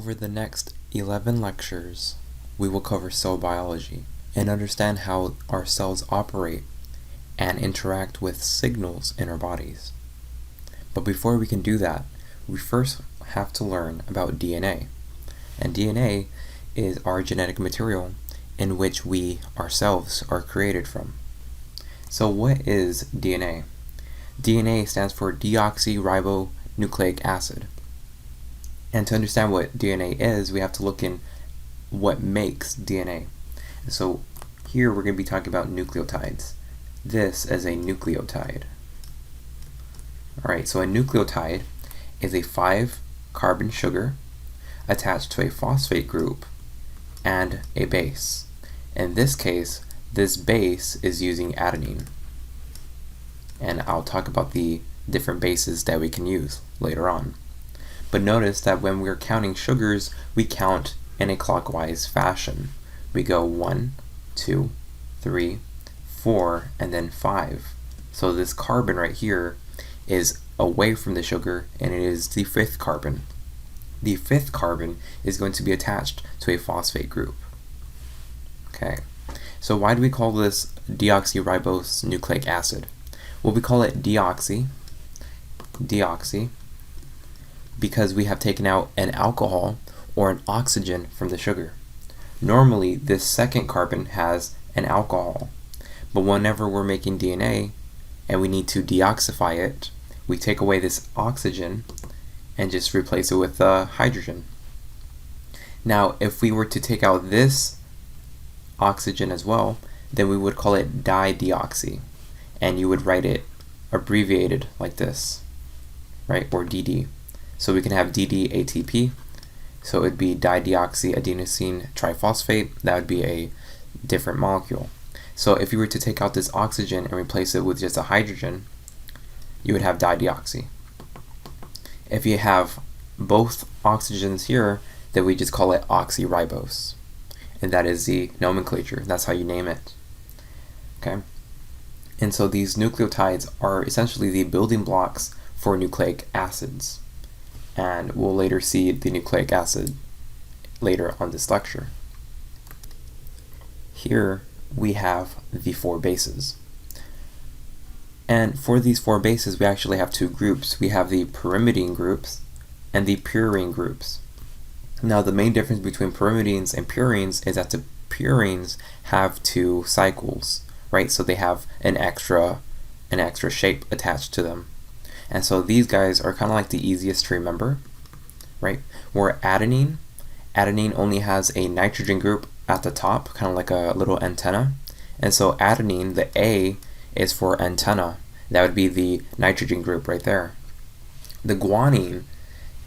Over the next 11 lectures, we will cover cell biology and understand how our cells operate and interact with signals in our bodies. But before we can do that, we first have to learn about DNA. And DNA is our genetic material in which we ourselves are created from. So what is DNA? DNA stands for deoxyribonucleic acid. And to understand what DNA is, we have to look in what makes DNA. So here we're going to be talking about nucleotides. This is a nucleotide. Alright, so a nucleotide is a 5-carbon sugar attached to a phosphate group and a base. In this case, this base is using adenine. And I'll talk about the different bases that we can use later on. But notice that when we're counting sugars, we count in a clockwise fashion. We go 1, 2, 3, 4, and then 5. So this carbon right here is away from the sugar, and it is the 5th carbon. The 5th carbon is going to be attached to a phosphate group. Okay, so why do we call this deoxyribonucleic acid? Well, we call it deoxy, because we have taken out an alcohol or an oxygen from the sugar. Normally, this 2nd carbon has an alcohol, but whenever we're making DNA and we need to deoxify it, we take away this oxygen and just replace it with hydrogen. Now, if we were to take out this oxygen as well, then we would call it dideoxy, and you would write it abbreviated like this, right, or DD. So we can have DD-ATP, so it would be dideoxyadenosine triphosphate. That would be a different molecule. So if you were to take out this oxygen and replace it with just a hydrogen, you would have dideoxy. If you have both oxygens here, then we just call it oxyribose. And that is the nomenclature. That's how you name it. Okay? And so these nucleotides are essentially the building blocks for nucleic acids. And we'll later see the nucleic acid later on this lecture. Here we have the 4 bases. And for these 4 bases, we actually have 2 groups. We have the pyrimidine groups and the purine groups. Now, the main difference between pyrimidines and purines is that the purines have 2 cycles, right? So they have an extra shape attached to them. And so these guys are kind of like the easiest to remember, right? Where adenine only has a nitrogen group at the top, kind of like a little antenna. And so adenine, the A, is for antenna. That would be the nitrogen group right there. The guanine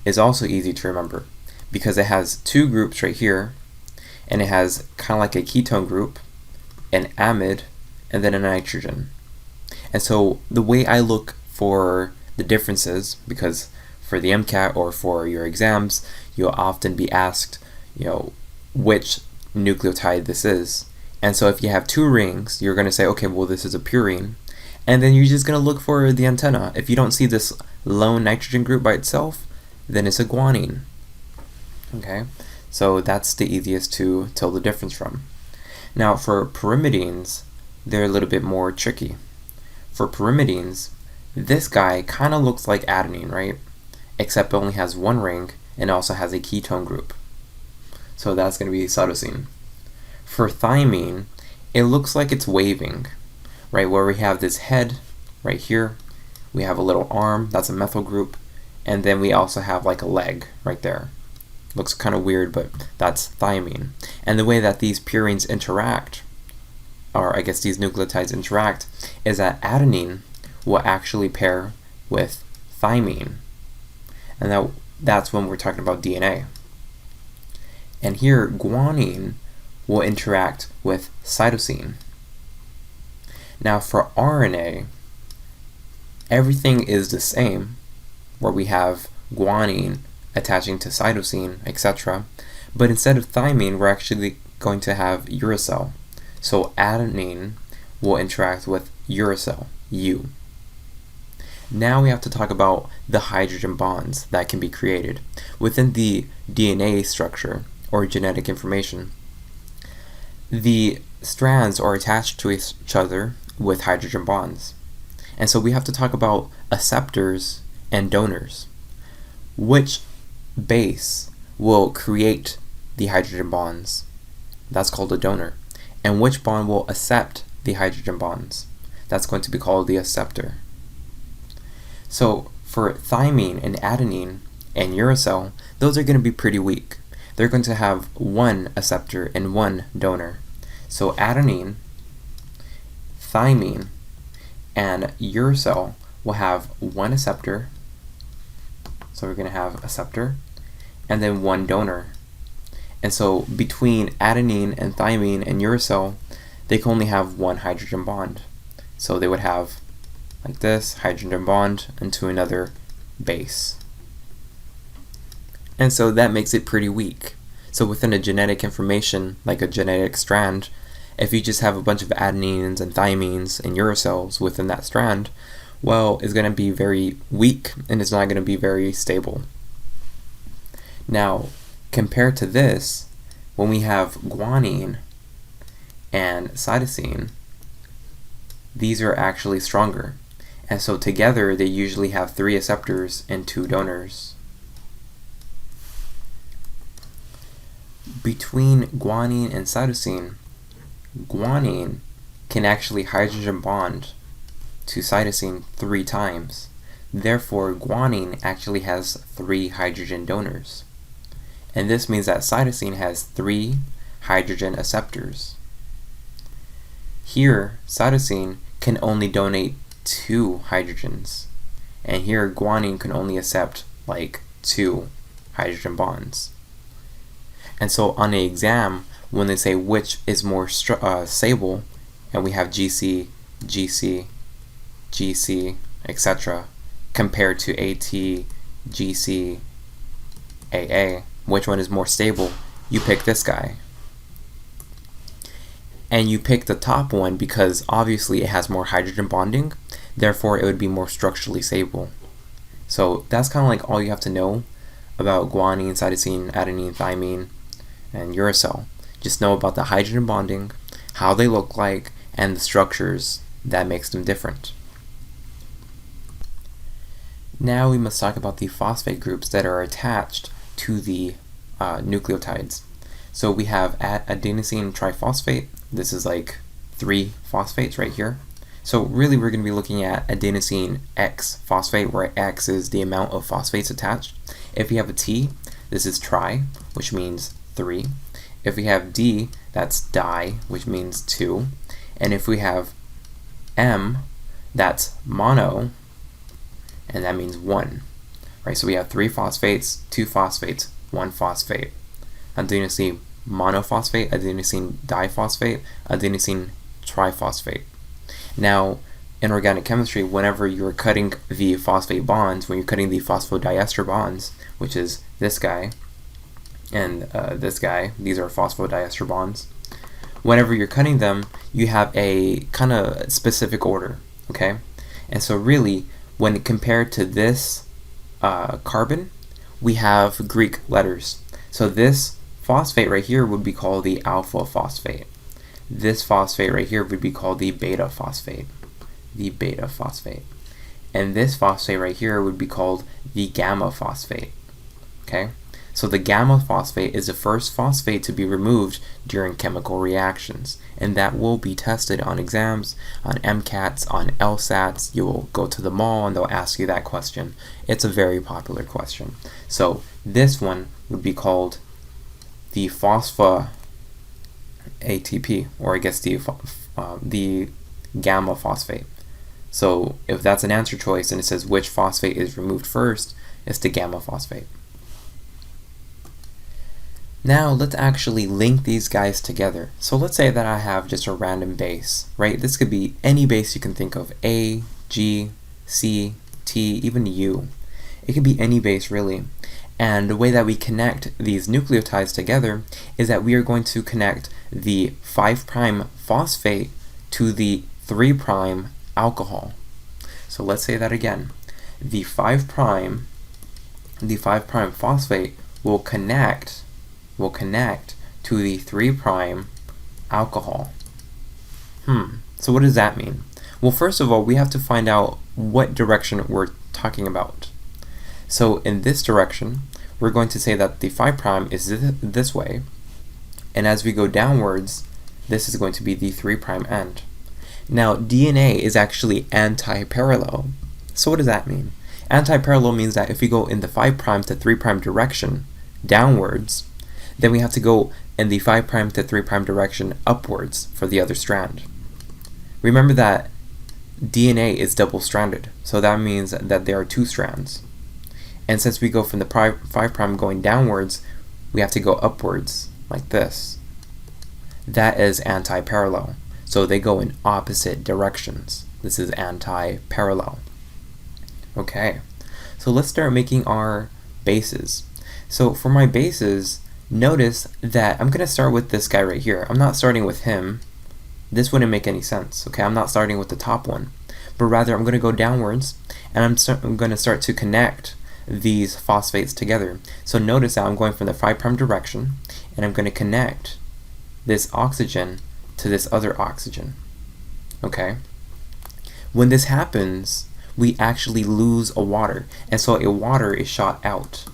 is also easy to remember because it has 2 groups right here, and it has kind of like a ketone group, an amide, and then a nitrogen. And so the way I look for the differences, because for the MCAT or for your exams, you'll often be asked, which nucleotide this is. And so if you have 2 rings, you're going to say, okay, well, this is a purine. And then you're just going to look for the antenna. If you don't see this lone nitrogen group by itself, then it's a guanine. Okay, so that's the easiest to tell the difference from. Now, for pyrimidines, they're a little bit more tricky. For pyrimidines, this guy kind of looks like adenine, right? Except it only has 1 ring and also has a ketone group. So that's going to be cytosine. For thymine, it looks like it's waving, right? Where we have this head right here, we have a little arm, that's a methyl group, and then we also have like a leg right there. Looks kind of weird, but that's thymine. And the way that these purines interact, or I guess these nucleotides interact, is that adenine will actually pair with thymine. And that's when we're talking about DNA. And here, guanine will interact with cytosine. Now for RNA, everything is the same, where we have guanine attaching to cytosine, etc. But instead of thymine, we're actually going to have uracil. So adenine will interact with uracil, U. Now we have to talk about the hydrogen bonds that can be created within the DNA structure or genetic information. The strands are attached to each other with hydrogen bonds. And so we have to talk about acceptors and donors. Which base will create the hydrogen bonds? That's called a donor. And which bond will accept the hydrogen bonds? That's going to be called the acceptor. So for thymine and adenine and uracil, those are going to be pretty weak. They're going to have one acceptor and one donor. So adenine, thymine, and uracil will have one acceptor. So we're going to have acceptor and then one donor. And so between adenine and thymine and uracil, they can only have one hydrogen bond. So they would have like this hydrogen bond into another base. And so that makes it pretty weak. So within a genetic information, like a genetic strand, if you just have a bunch of adenines and thymines and uracils within that strand, well, it's going to be very weak and it's not going to be very stable. Now, compared to this, when we have guanine and cytosine, these are actually stronger. And so together, they usually have 3 acceptors and 2 donors. Between guanine and cytosine, guanine can actually hydrogen bond to cytosine 3 times. Therefore, guanine actually has 3 hydrogen donors. And this means that cytosine has 3 hydrogen acceptors. Here, cytosine can only donate 2 hydrogens. And here, guanine can only accept like 2 hydrogen bonds. And so on the exam, when they say which is more stable, and we have GC, GC, GC, etc., compared to AT, GC, AA, which one is more stable, you pick this guy. And you pick the top one because obviously it has more hydrogen bonding, therefore it would be more structurally stable. So that's kind of like all you have to know about guanine, cytosine, adenine, thymine, and uracil. Just know about the hydrogen bonding, how they look like, and the structures that makes them different. Now we must talk about the phosphate groups that are attached to the nucleotides. So we have adenosine triphosphate. This is like 3 phosphates right here. So really we're going to be looking at adenosine X phosphate, where X is the amount of phosphates attached. If we have a T, this is tri, which means 3. If we have D, that's di, which means 2. And if we have M, that's mono, and that means 1. Right, so we have 3 phosphates, 2 phosphates, 1 phosphate. Adenosine monophosphate, adenosine diphosphate, adenosine triphosphate. Now, in organic chemistry, whenever you're cutting the phosphate bonds, when you're cutting the phosphodiester bonds, which is this guy and this guy, these are phosphodiester bonds. Whenever you're cutting them, you have a kind of specific order, okay? And so really, when compared to this carbon, we have Greek letters. So this phosphate right here would be called the alpha phosphate. This phosphate right here would be called the beta phosphate. The beta phosphate. And this phosphate right here would be called the gamma phosphate. Okay? So the gamma phosphate is the first phosphate to be removed during chemical reactions. And that will be tested on exams, on MCATs, on LSATs. You will go to the mall and they'll ask you that question. It's a very popular question. So this one would be called the phospha ATP, or I guess the gamma phosphate. So if that's an answer choice and it says which phosphate is removed first, it's the gamma phosphate. Now let's actually link these guys together. So let's say that I have just a random base, right? This could be any base you can think of, A, G, C, T, even U. It could be any base really. And the way that we connect these nucleotides together is that we are going to connect the 5' phosphate to the 3' alcohol. So let's say that again. The 5' phosphate will connect to the 3' alcohol. So what does that mean? Well, first of all, we have to find out what direction we're talking about. So in this direction, we're going to say that the 5' is this way, and as we go downwards, this is going to be the 3' end. Now, DNA is actually anti-parallel. So what does that mean? Anti-parallel means that if we go in the 5' to 3' direction downwards, then we have to go in the 5' to 3' direction upwards for the other strand. Remember that DNA is double-stranded, so that means that there are 2 strands. And since we go from the 5' going downwards, we have to go upwards, like this. That is anti-parallel. So they go in opposite directions. This is anti-parallel. Okay, so let's start making our bases. So for my bases, notice that I'm going to start with this guy right here. I'm not starting with him. This wouldn't make any sense. Okay, I'm not starting with the top one, but rather I'm going to go downwards, and I'm going to start to connect these phosphates together. So notice that I'm going from the 5' direction, and I'm going to connect this oxygen to this other oxygen. Okay? When this happens, we actually lose a water, and so a water is shot out.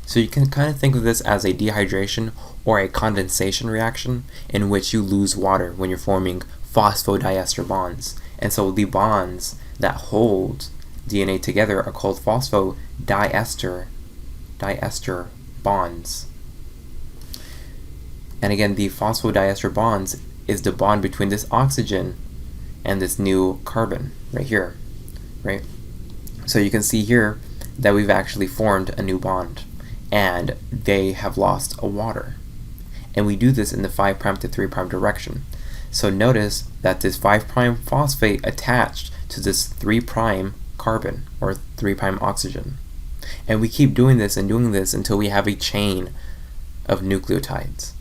So you can kind of think of this as a dehydration or a condensation reaction in which you lose water when you're forming phosphodiester bonds. And so the bonds that hold DNA together are called phosphodiester bonds. And again, the phosphodiester bonds is the bond between this oxygen and this new carbon right here, right? So you can see here that we've actually formed a new bond, and they have lost a water. And we do this in the 5' to 3' direction. So notice that this 5' phosphate attached to this 3' carbon, or 3' oxygen. And we keep doing this and doing this until we have a chain of nucleotides.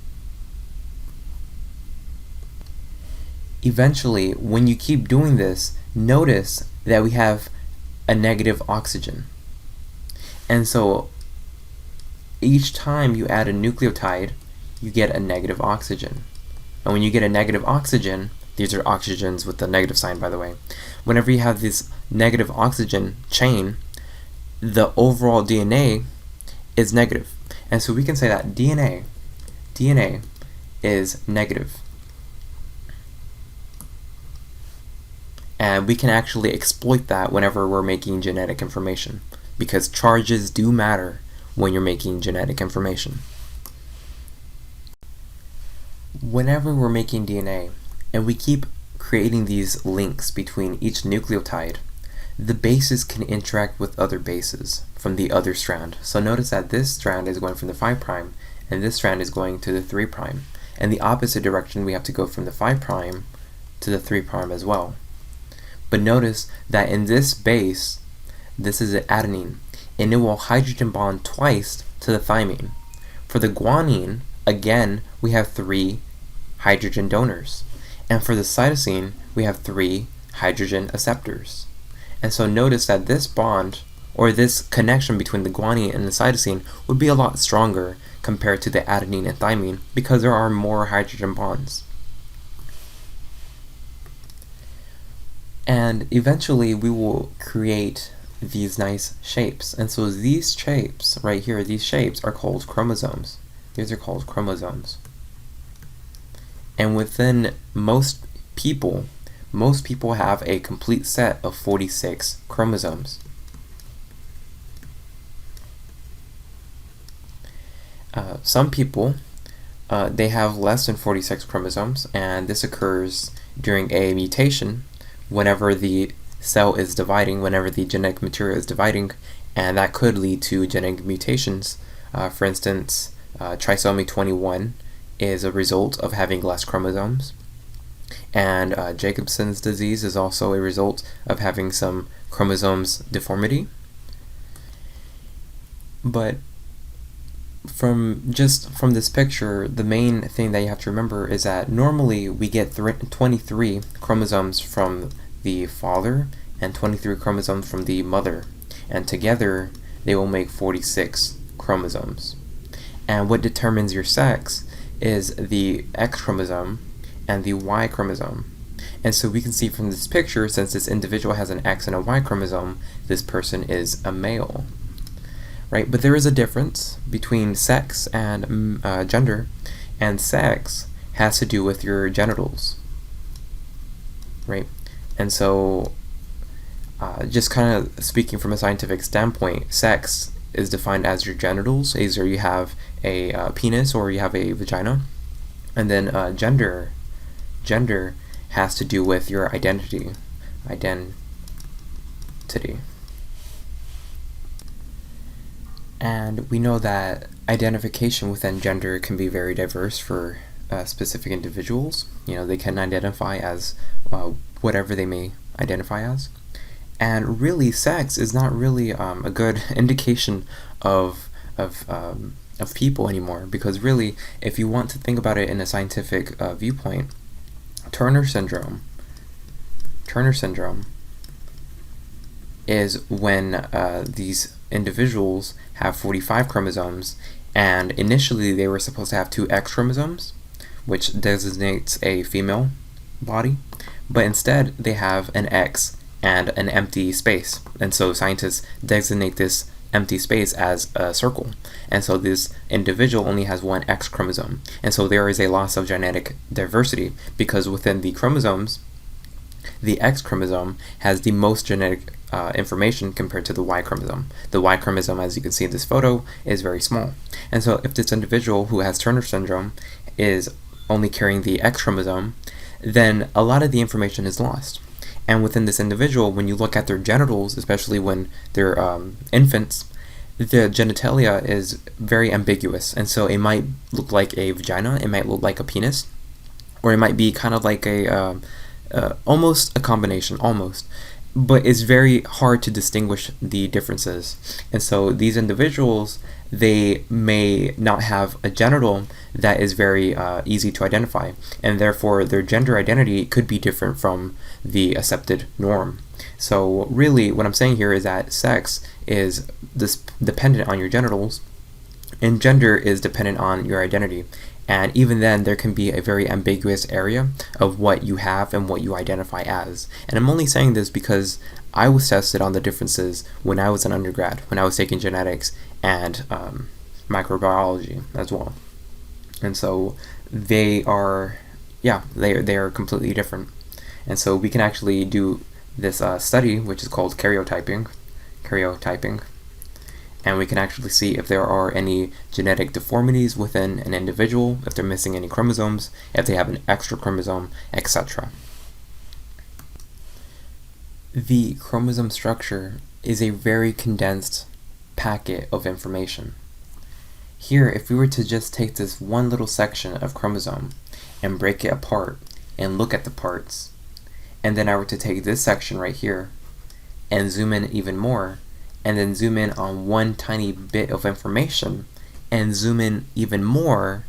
Eventually, when you keep doing this, notice that we have a negative oxygen. And so each time you add a nucleotide, you get a negative oxygen. And when you get a negative oxygen, these are oxygens with the negative sign, by the way. Whenever you have this negative oxygen chain, the overall DNA is negative. And so we can say that DNA is negative. And we can actually exploit that whenever we're making genetic information, because charges do matter when you're making genetic information. Whenever we're making DNA, and we keep creating these links between each nucleotide, the bases can interact with other bases from the other strand. So notice that this strand is going from the 5' and this strand is going to the 3'. And the opposite direction, we have to go from the 5' to the 3' as well. But notice that in this base, this is an adenine, and it will hydrogen bond twice to the thymine. For the guanine, again, we have 3 hydrogen donors. And for the cytosine, we have 3 hydrogen acceptors. And so notice that this bond, or this connection between the guanine and the cytosine, would be a lot stronger compared to the adenine and thymine because there are more hydrogen bonds. And eventually we will create these nice shapes. And so these shapes right here, these shapes are called chromosomes. These are called chromosomes. And within most people have a complete set of 46 chromosomes. Some people, they have less than 46 chromosomes, and this occurs during a mutation whenever the cell is dividing, whenever the genetic material is dividing, and that could lead to genetic mutations. For instance, trisomy 21 is a result of having less chromosomes, and Jacobson's disease is also a result of having some chromosomes deformity. But from this picture, the main thing that you have to remember is that normally we get 23 chromosomes from the father and 23 chromosomes from the mother, and together they will make 46 chromosomes. And what determines your sex is the X chromosome and the Y chromosome. And so we can see from this picture, since this individual has an X and a Y chromosome, this person is a male, right? But there is a difference between sex and gender, and sex has to do with your genitals, right? And so just kind of speaking from a scientific standpoint, sex is defined as your genitals. Either you have a penis or you have a vagina. And then gender has to do with your identity. And we know that identification within gender can be very diverse for specific individuals. They can identify as whatever they may identify as. And really, sex is not really a good indication of people anymore, because really, if you want to think about it in a scientific viewpoint, Turner syndrome is when these individuals have 45 chromosomes, and initially they were supposed to have 2 X chromosomes, which designates a female body, but instead they have an X and an empty space. And so scientists designate this empty space as a circle. And so this individual only has 1 X chromosome. And so there is a loss of genetic diversity, because within the chromosomes, the X chromosome has the most genetic information compared to the Y chromosome. The Y chromosome, as you can see in this photo, is very small. And so if this individual who has Turner syndrome is only carrying the X chromosome, then a lot of the information is lost. And within this individual, when you look at their genitals, especially when they're infants, the genitalia is very ambiguous. And so it might look like a vagina, it might look like a penis, or it might be kind of like a almost a combination, but it's very hard to distinguish the differences. And so these individuals, they may not have a genital that is very easy to identify, and therefore their gender identity could be different from the accepted norm. So really what I'm saying here is that sex is dependent on your genitals, and gender is dependent on your identity. And even then, there can be a very ambiguous area of what you have and what you identify as. And I'm only saying this because I was tested on the differences when I was an undergrad, when I was taking genetics and microbiology as well. And so they are completely different. And so we can actually do this study, which is called karyotyping, and we can actually see if there are any genetic deformities within an individual, if they're missing any chromosomes, if they have an extra chromosome, etc. The chromosome structure is a very condensed packet of information. Here, if we were to just take this one little section of chromosome and break it apart and look at the parts, and then I were to take this section right here and zoom in even more, and then zoom in on one tiny bit of information, and zoom in even more,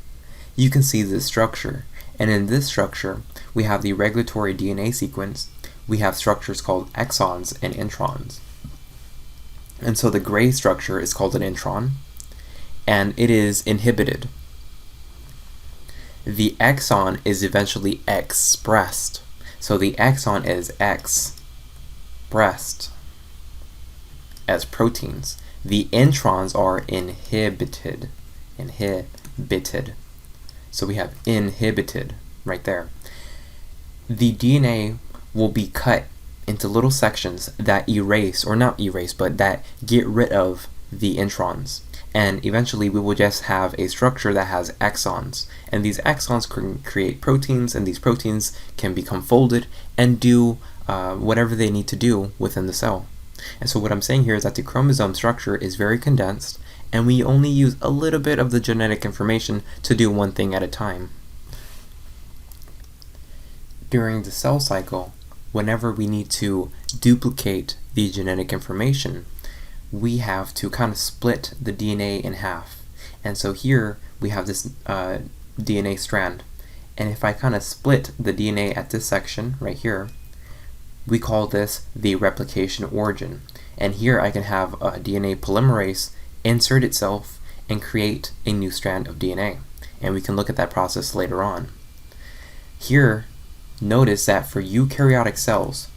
you can see this structure. And in this structure, we have the regulatory DNA sequence, we have structures called exons and introns. And so the gray structure is called an intron, and it is inhibited. The exon is eventually expressed. So the exon is expressed as proteins. The introns are inhibited. So we have inhibited right there. The DNA will be cut into little sections that erase, or not erase, but that get rid of the introns. And eventually we will just have a structure that has exons. And these exons can create proteins, and these proteins can become folded and do whatever they need to do within the cell. And so what I'm saying here is that the chromosome structure is very condensed, and we only use a little bit of the genetic information to do one thing at a time. During the cell cycle, whenever we need to duplicate the genetic information, we have to kind of split the DNA in half. And so here we have this DNA strand. And if I kind of split the DNA at this section right here, we call this the replication origin. And here I can have a DNA polymerase insert itself and create a new strand of DNA. And we can look at that process later on. Here, notice that for eukaryotic cells,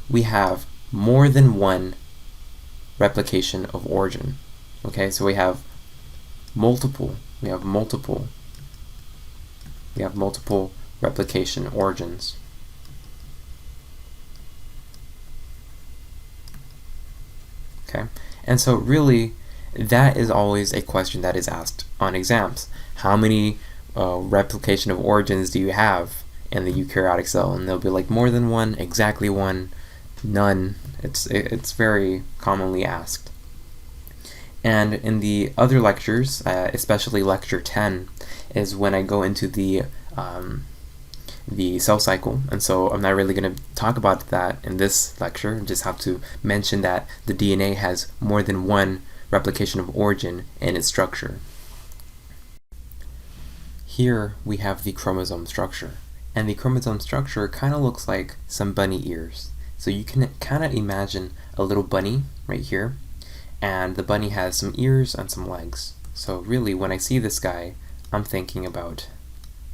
we have more than one replication of origin. Okay, so we have multiple replication origins. Okay, and so really that is always a question that is asked on exams. How many replication of origins do you have in the eukaryotic cell? And they'll be like more than one, exactly one, none. It's very commonly asked. And in the other lectures, especially lecture 10, is when I go into the cell cycle, and so I'm not really going to talk about that in this lecture. I just have to mention that the DNA has more than one replication of origin in its structure. Here we have the chromosome structure, and the chromosome structure kind of looks like some bunny ears. So you can kind of imagine a little bunny right here, and the bunny has some ears and some legs. So really, when I see this guy, I'm thinking about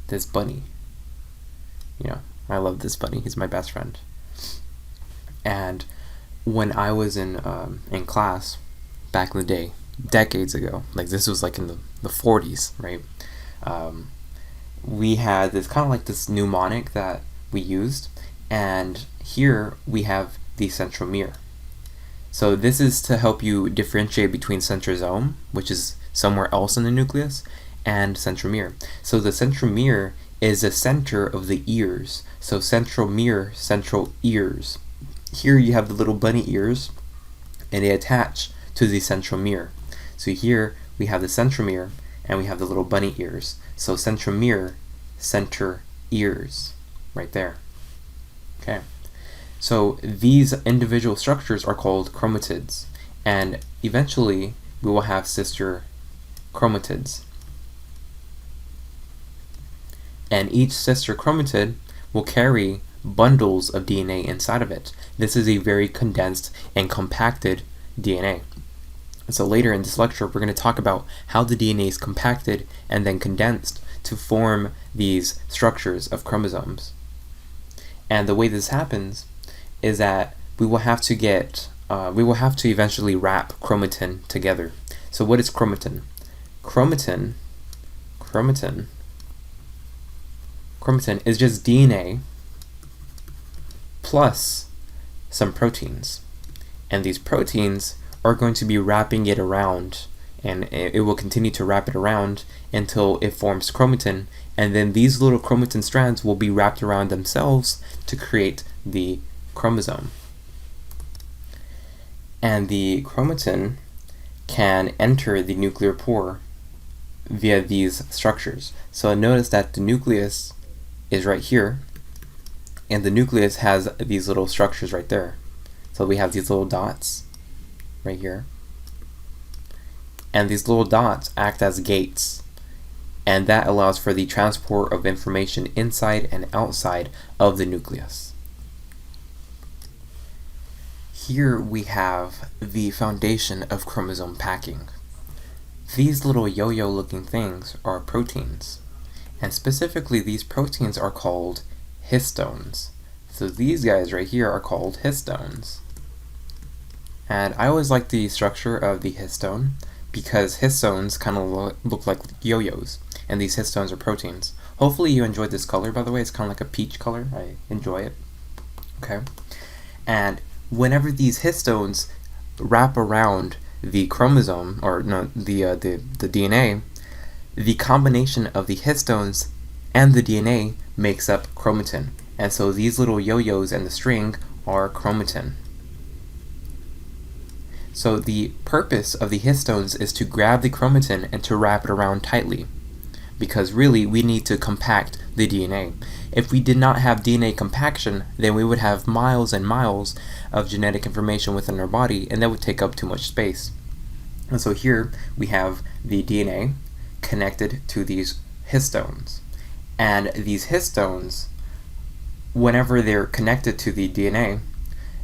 this bunny. You know, I love this bunny. He's my best friend. And when I was in class back in the day, decades ago, like this was like in the 40s, right? We had this kind of like this mnemonic that we used, and here we have the centromere. So this is to help you differentiate between centrosome, which is somewhere else in the nucleus, and centromere. So the centromere is the center of the ears. So centromere, central ears. Here you have the little bunny ears, and they attach to the centromere. So here we have the centromere, and we have the little bunny ears. So centromere, center ears, right there. Okay. So these individual structures are called chromatids, and eventually we will have sister chromatids. And each sister chromatid will carry bundles of DNA inside of it. This is a very condensed and compacted DNA. So later in this lecture, we're going to talk about how the DNA is compacted and then condensed to form these structures of chromosomes. And the way this happens is that we will have to eventually wrap chromatin together. So what is chromatin? Chromatin is just DNA plus some proteins. And these proteins are going to be wrapping it around, and it will continue to wrap it around until it forms chromatin, and then these little chromatin strands will be wrapped around themselves to create the chromosome. And the chromatin can enter the nuclear pore via these structures. So notice that the nucleus is right here, and the nucleus has these little structures right there. So we have these little dots right here, and these little dots act as gates, and that allows for the transport of information inside and outside of the nucleus. Here we have the foundation of chromosome packing. These little yo-yo looking things are proteins, and specifically these proteins are called histones. So these guys right here are called histones. And I always like the structure of the histone because histones kind of look like yo-yos, and these histones are proteins. Hopefully you enjoyed this color, by the way. It's kind of like a peach color. I enjoy it. Okay. And whenever these histones wrap around the chromosome, or no, the DNA, the combination of the histones and the DNA makes up chromatin. And so these little yo-yos and the string are chromatin. So the purpose of the histones is to grab the chromatin and to wrap it around tightly, because really we need to compact the DNA. If we did not have DNA compaction, then we would have miles and miles of genetic information within our body, and that would take up too much space. And so here we have the DNA connected to these histones. And these histones, whenever they're connected to the DNA,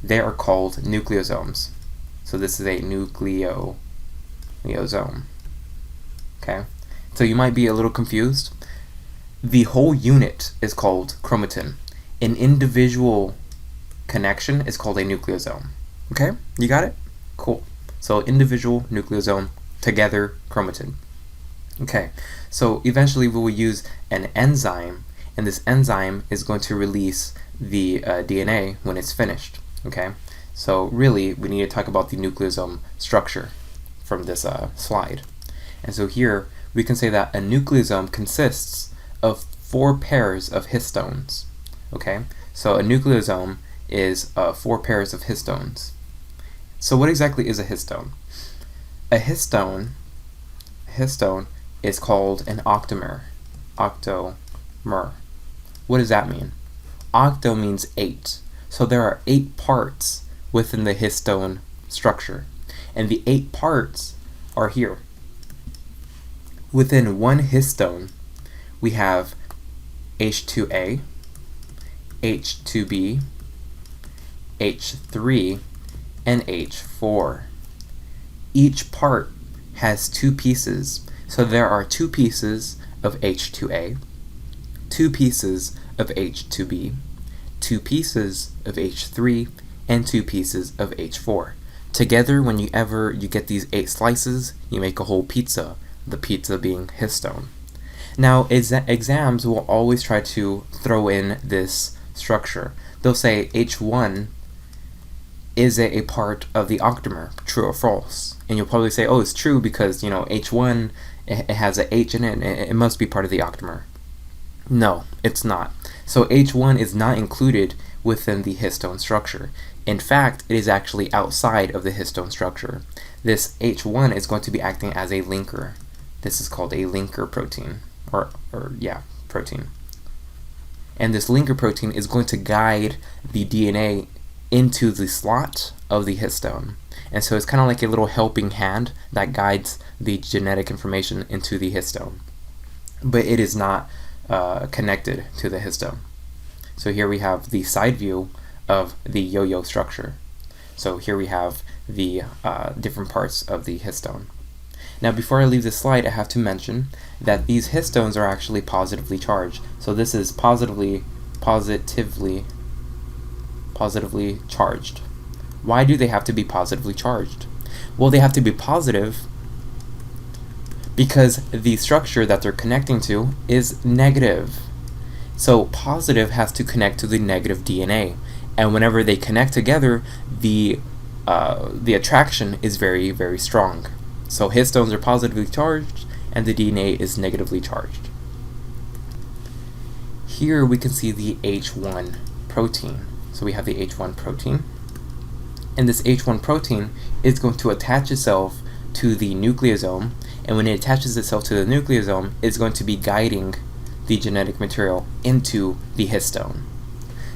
they are called nucleosomes. So this is a nucleosome. Okay? So you might be a little confused. The whole unit is called chromatin. An individual connection is called a nucleosome. Okay? You got it? Cool. So individual nucleosome, together chromatin. Okay, so eventually we will use an enzyme, and this enzyme is going to release the DNA when it's finished. Okay, so really we need to talk about the nucleosome structure from this slide. And so here we can say that a nucleosome consists of 4 pairs of histones. Okay, so a nucleosome is 4 pairs of histones. So what exactly is a histone? A histone is called an octamer. Octomer. What does that mean? Octo means 8. So there are 8 parts within the histone structure. And the 8 parts are here. Within one histone, we have H2A, H2B, H3, and H4. Each part has 2 pieces. So there are 2 pieces of H2A, 2 pieces of H2B, 2 pieces of H3, and 2 pieces of H4. Together, whenever you get these 8 slices, you make a whole pizza, the pizza being histone. Now, exams will always try to throw in this structure. They'll say H1 is a part of the octamer, true or false? And you'll probably say, oh, it's true because, H1, it has a H in it, and it must be part of the octamer. No, it's not. So H1 is not included within the histone structure. In fact, it is actually outside of the histone structure. This H1 is going to be acting as a linker. This is called a linker protein, protein. And this linker protein is going to guide the DNA into the slot of the histone. And so it's kind of like a little helping hand that guides the genetic information into the histone. But it is not connected to the histone. So here we have the side view of the yo-yo structure. So here we have the different parts of the histone. Now before I leave this slide, I have to mention that these histones are actually positively charged. So this is positively charged. Why do they have to be positively charged? Well, they have to be positive because the structure that they're connecting to is negative. So positive has to connect to the negative DNA. And whenever they connect together, the attraction is very, very strong. So histones are positively charged and the DNA is negatively charged. Here we can see the H1 protein. So we have the H1 protein. And this H1 protein is going to attach itself to the nucleosome, and when it attaches itself to the nucleosome, it's going to be guiding the genetic material into the histone.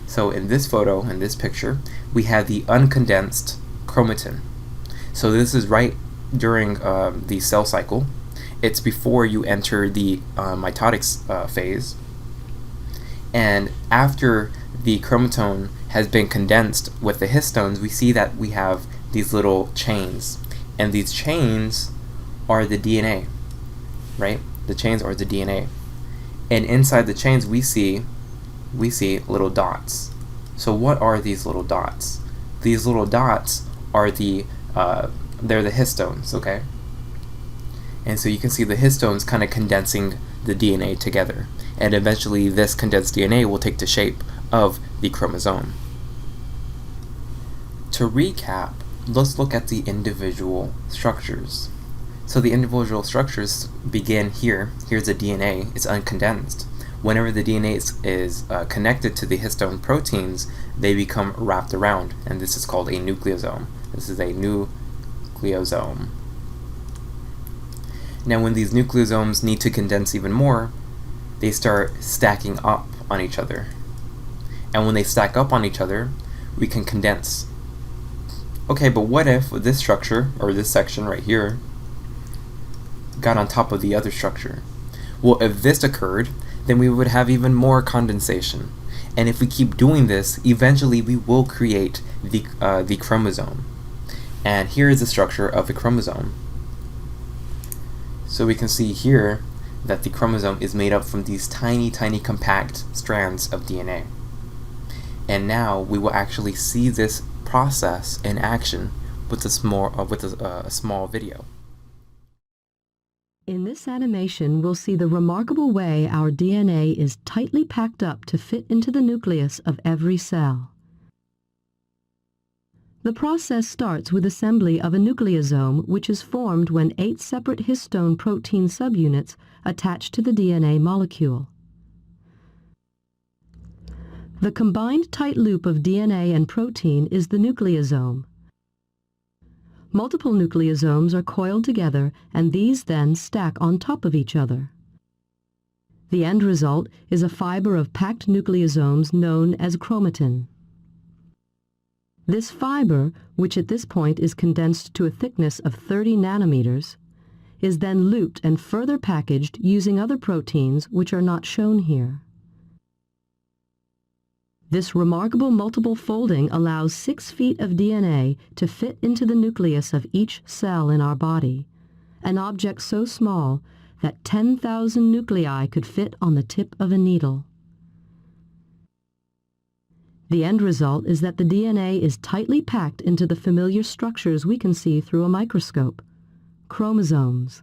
So in this photo, in this picture, we have the uncondensed chromatin. So this is right during the cell cycle. It's before you enter the mitotic phase. And after the chromatin has been condensed with the histones, we see that we have these little chains. And these chains are the DNA, right? The chains are the DNA. And inside the chains we see little dots. So what are these little dots? These little dots are they're the histones, okay? And so you can see the histones kind of condensing the DNA together. And eventually this condensed DNA will take the shape of the chromosome. To recap, let's look at the individual structures. So the individual structures begin here. Here's the DNA. It's uncondensed. Whenever the DNA is connected to the histone proteins, they become wrapped around, and this is called a nucleosome. This is a nucleosome. Now when these nucleosomes need to condense even more, they start stacking up on each other. And when they stack up on each other, we can condense. Okay, but what if this structure, or this section right here, got on top of the other structure? Well, if this occurred, then we would have even more condensation. And if we keep doing this, eventually we will create the chromosome. And here is the structure of the chromosome. So we can see here that the chromosome is made up from these tiny, tiny compact strands of DNA. And now we will actually see this process in action with a small video. In this animation, we'll see the remarkable way our DNA is tightly packed up to fit into the nucleus of every cell. The process starts with assembly of a nucleosome, which is formed when 8 separate histone protein subunits attach to the DNA molecule. The combined tight loop of DNA and protein is the nucleosome. Multiple nucleosomes are coiled together, and these then stack on top of each other. The end result is a fiber of packed nucleosomes known as chromatin. This fiber, which at this point is condensed to a thickness of 30 nanometers, is then looped and further packaged using other proteins which are not shown here. This remarkable multiple folding allows 6 feet of DNA to fit into the nucleus of each cell in our body, an object so small that 10,000 nuclei could fit on the tip of a needle. The end result is that the DNA is tightly packed into the familiar structures we can see through a microscope, chromosomes.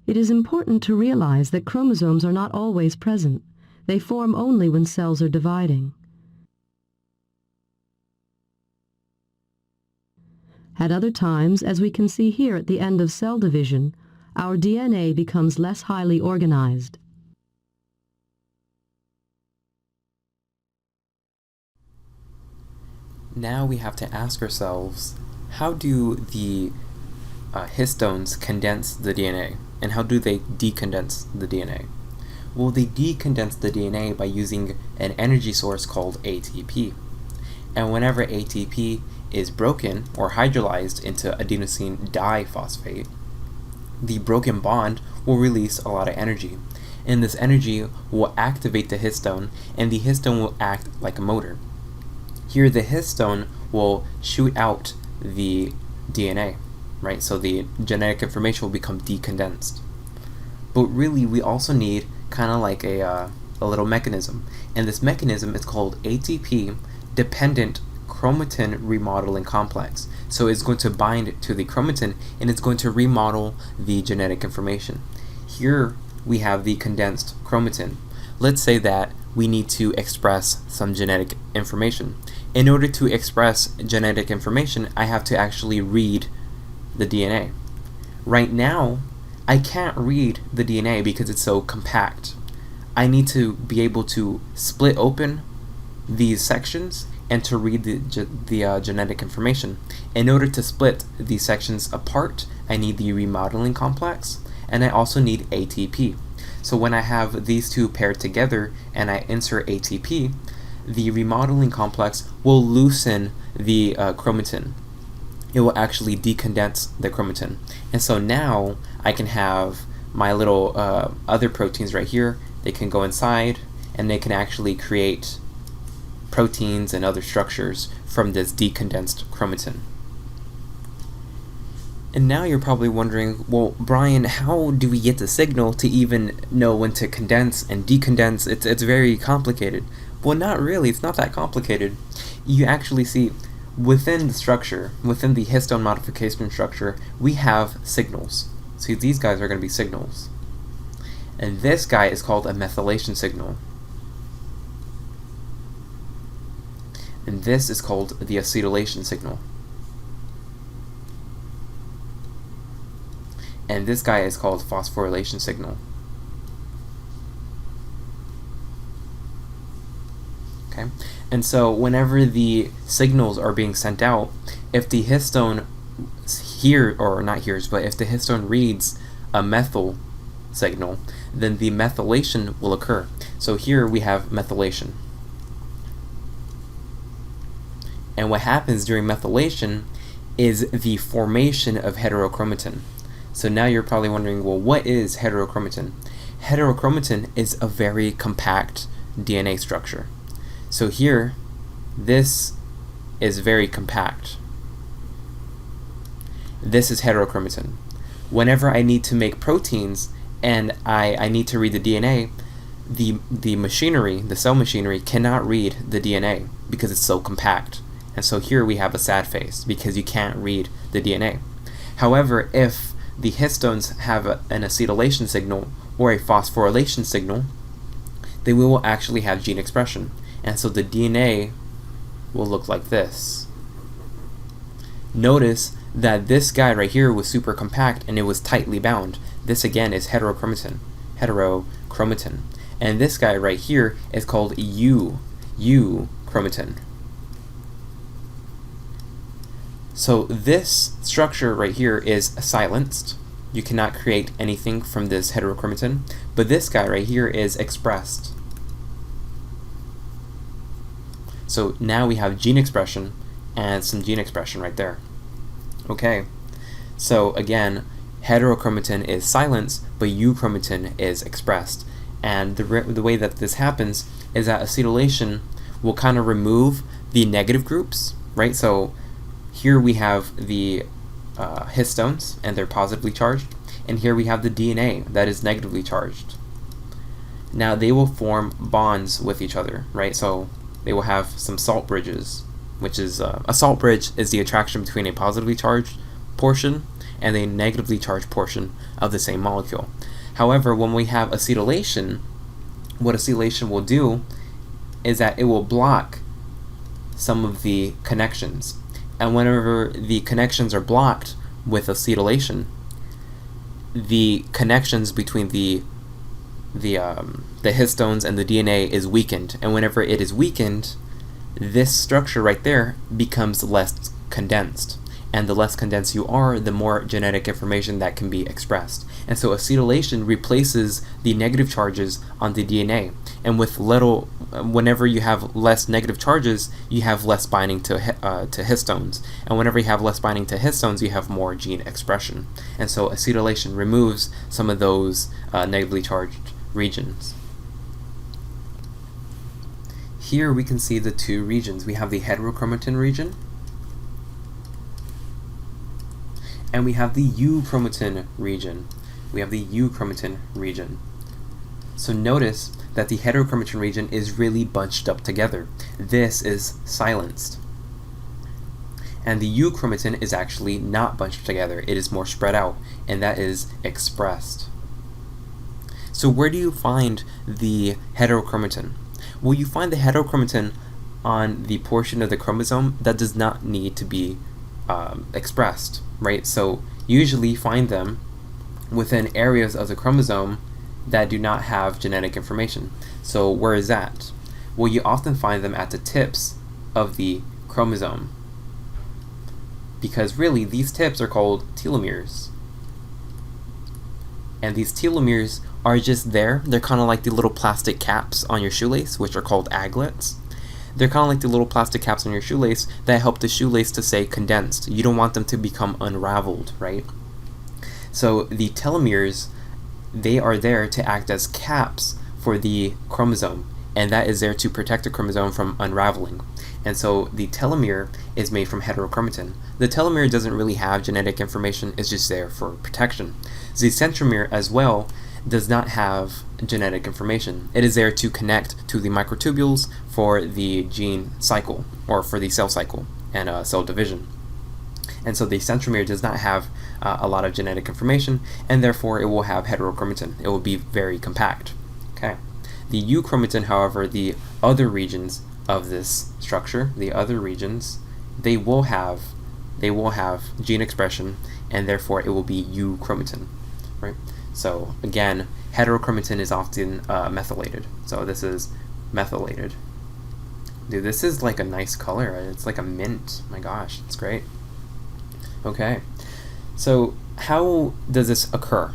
It is important to realize that chromosomes are not always present. They form only when cells are dividing. At other times, as we can see here at the end of cell division, our DNA becomes less highly organized. Now we have to ask ourselves, how do the histones condense the DNA? And how do they decondense the DNA? Well, they decondense the DNA by using an energy source called ATP. And whenever ATP is broken or hydrolyzed into adenosine diphosphate, the broken bond will release a lot of energy. And this energy will activate the histone, and the histone will act like a motor. Here, the histone will shoot out the DNA, right? So the genetic information will become decondensed. But really, we also need kind of like a little mechanism. And this mechanism is called ATP-dependent chromatin remodeling complex. So it's going to bind to the chromatin, and it's going to remodel the genetic information. Here, we have the condensed chromatin. Let's say that we need to express some genetic information. In order to express genetic information, I have to actually read the DNA. Right now, I can't read the DNA because it's so compact. I need to be able to split open these sections and to read the genetic information. In order to split these sections apart, I need the remodeling complex, and I also need ATP. So when I have these two paired together and I insert ATP, the remodeling complex will loosen the chromatin. It will actually decondense the chromatin. And so now I can have my little other proteins right here. They can go inside and they can actually create proteins and other structures from this decondensed chromatin. And now you're probably wondering, well, Brian, how do we get the signal to even know when to condense and decondense? It's very complicated. Well, not really. It's not that complicated. You actually see within the structure, within the histone modification structure, we have signals. See, these guys are going to be signals. And this guy is called a methylation signal. And this is called the acetylation signal. And this guy is called phosphorylation signal. Okay? And so whenever the signals are being sent out, if the histone if the histone reads a methyl signal, then the methylation will occur. So here we have methylation. And what happens during methylation is the formation of heterochromatin. So now you're probably wondering, well, what is heterochromatin? Heterochromatin is a very compact DNA structure. So here, this is very compact. This is heterochromatin. Whenever I need to make proteins and I need to read the DNA, the machinery, the cell machinery, cannot read the DNA because it's so compact. And so here we have a sad face because you can't read the DNA. However, if the histones have an acetylation signal or a phosphorylation signal, they will actually have gene expression. And so the DNA will look like this. Notice that this guy right here was super compact and it was tightly bound. This again is heterochromatin. And this guy right here is called euchromatin. So this structure right here is silenced. You cannot create anything from this heterochromatin, but this guy right here is expressed. So now we have gene expression and some gene expression right there. Okay, so again, heterochromatin is silenced, but euchromatin is expressed. And the way that this happens is that acetylation will kind of remove the negative groups, right? So here we have the histones, and they're positively charged, and here we have the DNA that is negatively charged. Now they will form bonds with each other, right? So they will have some salt bridges, which is a salt bridge is the attraction between a positively charged portion and a negatively charged portion of the same molecule. However, when we have acetylation, what acetylation will do is that it will block some of the connections. And whenever the connections are blocked with acetylation, the connections between the histones and the DNA is weakened. And whenever it is weakened, this structure right there becomes less condensed. And the less condensed you are, the more genetic information that can be expressed. And so acetylation replaces the negative charges on the DNA. And whenever you have less negative charges, you have less binding to histones. And whenever you have less binding to histones, you have more gene expression. And so acetylation removes some of those negatively charged regions. Here we can see the two regions. We have the heterochromatin region, and we have the euchromatin region. So notice that the heterochromatin region is really bunched up together. This is silenced. And the euchromatin is actually not bunched together. It is more spread out, and that is expressed. So where do you find the heterochromatin? Well, you find the heterochromatin on the portion of the chromosome that does not need to be expressed, right? So usually you find them within areas of the chromosome that do not have genetic information. So where is that? Well, you often find them at the tips of the chromosome, because really these tips are called telomeres. And these telomeres are just there. They're kind of like the little plastic caps on your shoelace, which are called aglets. They're kind of like the little plastic caps on your shoelace that help the shoelace to stay condensed. You don't want them to become unraveled, right? So the telomeres, they are there to act as caps for the chromosome, and that is there to protect the chromosome from unraveling. And so the telomere is made from heterochromatin. The telomere doesn't really have genetic information, it's just there for protection. The centromere as well does not have genetic information. It is there to connect to the microtubules for the gene cycle, or for the cell cycle and cell division. And so the centromere does not have a lot of genetic information, and therefore it will have heterochromatin. It will be very compact. Okay. The euchromatin, however, the other regions of this structure, the other regions, they will have gene expression, and therefore it will be euchromatin, right? So again, heterochromatin is often methylated. So this is methylated. Dude, this is like a nice color. It's like a mint. My gosh, it's great. Okay, so how does this occur?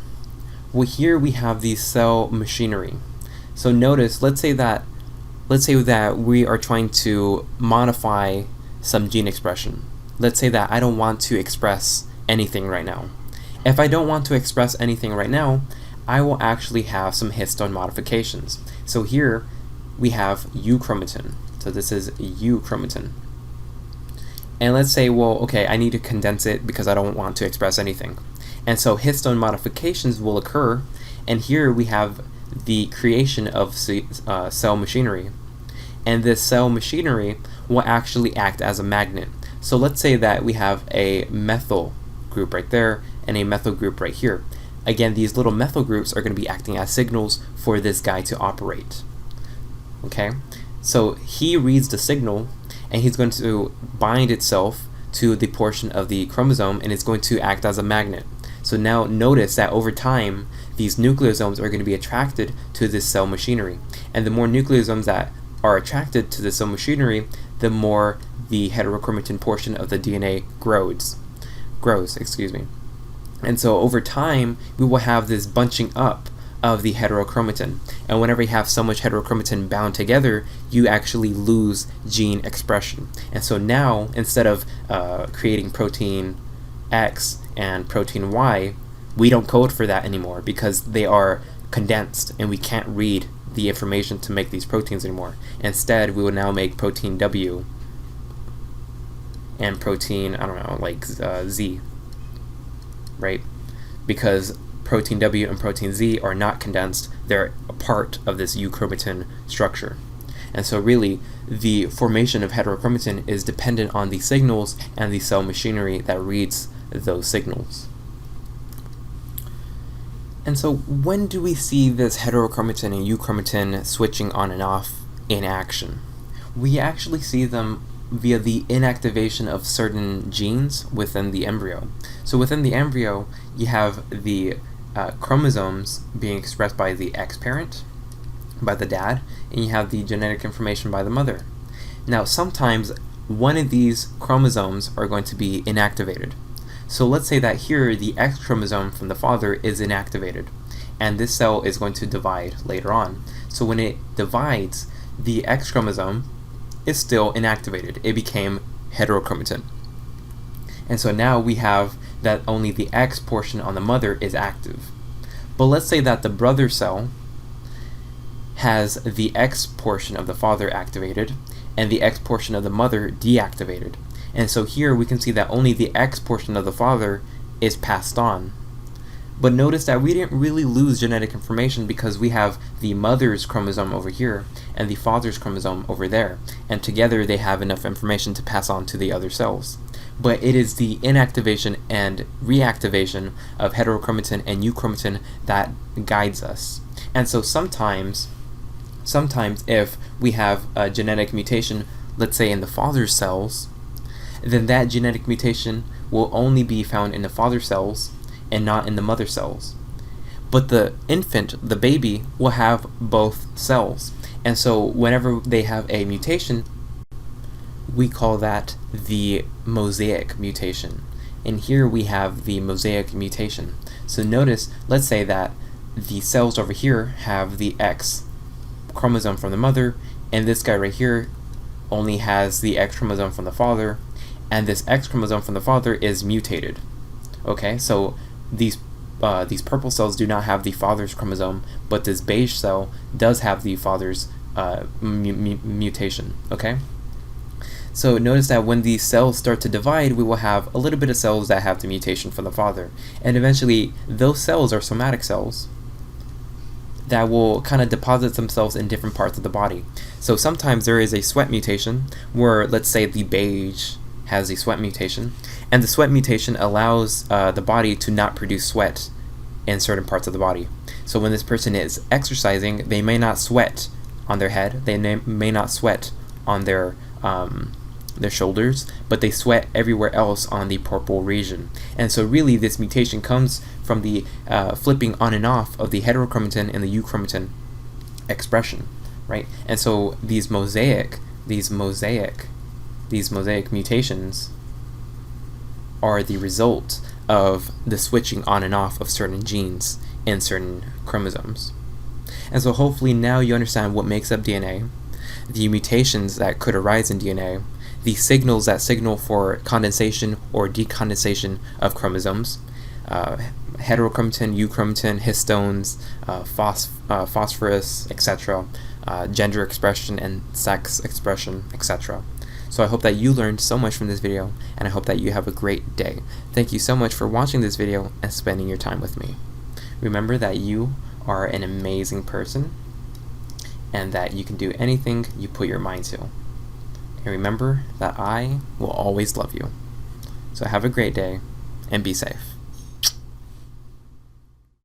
Well, here we have the cell machinery. So notice, let's say that we are trying to modify some gene expression. Let's say that I don't want to express anything right now. If I don't want to express anything right now, I will actually have some histone modifications. So here we have euchromatin. So this is euchromatin. And let's say, well, okay, I need to condense it because I don't want to express anything. And so histone modifications will occur, and here we have the creation of cell machinery. And this cell machinery will actually act as a magnet. So let's say that we have a methyl group right there and a methyl group right here. Again, these little methyl groups are going to be acting as signals for this guy to operate. Okay, so he reads the signal and he's going to bind itself to the portion of the chromosome, and it's going to act as a magnet. So now notice that over time, these nucleosomes are going to be attracted to this cell machinery. And the more nucleosomes that are attracted to the cell machinery, the more the heterochromatin portion of the DNA grows. And so over time, we will have this bunching up of the heterochromatin. And whenever you have so much heterochromatin bound together, you actually lose gene expression. And so now, instead of creating protein X and protein Y, we don't code for that anymore because they are condensed and we can't read the information to make these proteins anymore. Instead, we will now make protein W and protein, I don't know, like Z, right? Because protein W and protein Z are not condensed, they're a part of this euchromatin structure. And so really, the formation of heterochromatin is dependent on the signals and the cell machinery that reads those signals. And so when do we see this heterochromatin and euchromatin switching on and off in action? We actually see them via the inactivation of certain genes within the embryo. So within the embryo, you have the chromosomes being expressed by the X parent, by the dad, and you have the genetic information by the mother. Now sometimes one of these chromosomes are going to be inactivated. So let's say that here the X chromosome from the father is inactivated, and this cell is going to divide later on. So when it divides, the X chromosome is still inactivated. It became heterochromatin. And so now we have that only the X portion on the mother is active. But let's say that the brother cell has the X portion of the father activated and the X portion of the mother deactivated. And so here we can see that only the X portion of the father is passed on. But notice that we didn't really lose genetic information because we have the mother's chromosome over here and the father's chromosome over there, and together they have enough information to pass on to the other cells. But it is the inactivation and reactivation of heterochromatin and euchromatin that guides us. And so sometimes if we have a genetic mutation, let's say in the father's cells, then that genetic mutation will only be found in the father cells and not in the mother cells. But the infant, the baby, will have both cells. And so whenever they have a mutation, we call that the mosaic mutation. And here we have the mosaic mutation. So notice, let's say that the cells over here have the X chromosome from the mother, and this guy right here only has the X chromosome from the father, and this X chromosome from the father is mutated. Okay, so these purple cells do not have the father's chromosome, but this beige cell does have the father's mutation. Okay, so notice that when these cells start to divide, we will have a little bit of cells that have the mutation from the father, and eventually those cells are somatic cells that will kind of deposit themselves in different parts of the body. So sometimes there is a sweat mutation where, let's say, the beige has a sweat mutation, and the sweat mutation allows the body to not produce sweat in certain parts of the body. So when this person is exercising, they may not sweat on their head, they may not sweat on their shoulders, but they sweat everywhere else on the purple region. And so really this mutation comes from the flipping on and off of the heterochromatin and the euchromatin expression, right? And so these mosaic mutations are the result of the switching on and off of certain genes in certain chromosomes. And so hopefully now you understand what makes up DNA, the mutations that could arise in DNA, the signals that signal for condensation or decondensation of chromosomes, heterochromatin, euchromatin, histones, phosphorus, etc., gender expression and sex expression, etc. So I hope that you learned so much from this video, and I hope that you have a great day. Thank you so much for watching this video and spending your time with me. Remember that you are an amazing person, and that you can do anything you put your mind to. And remember that I will always love you. So have a great day, and be safe.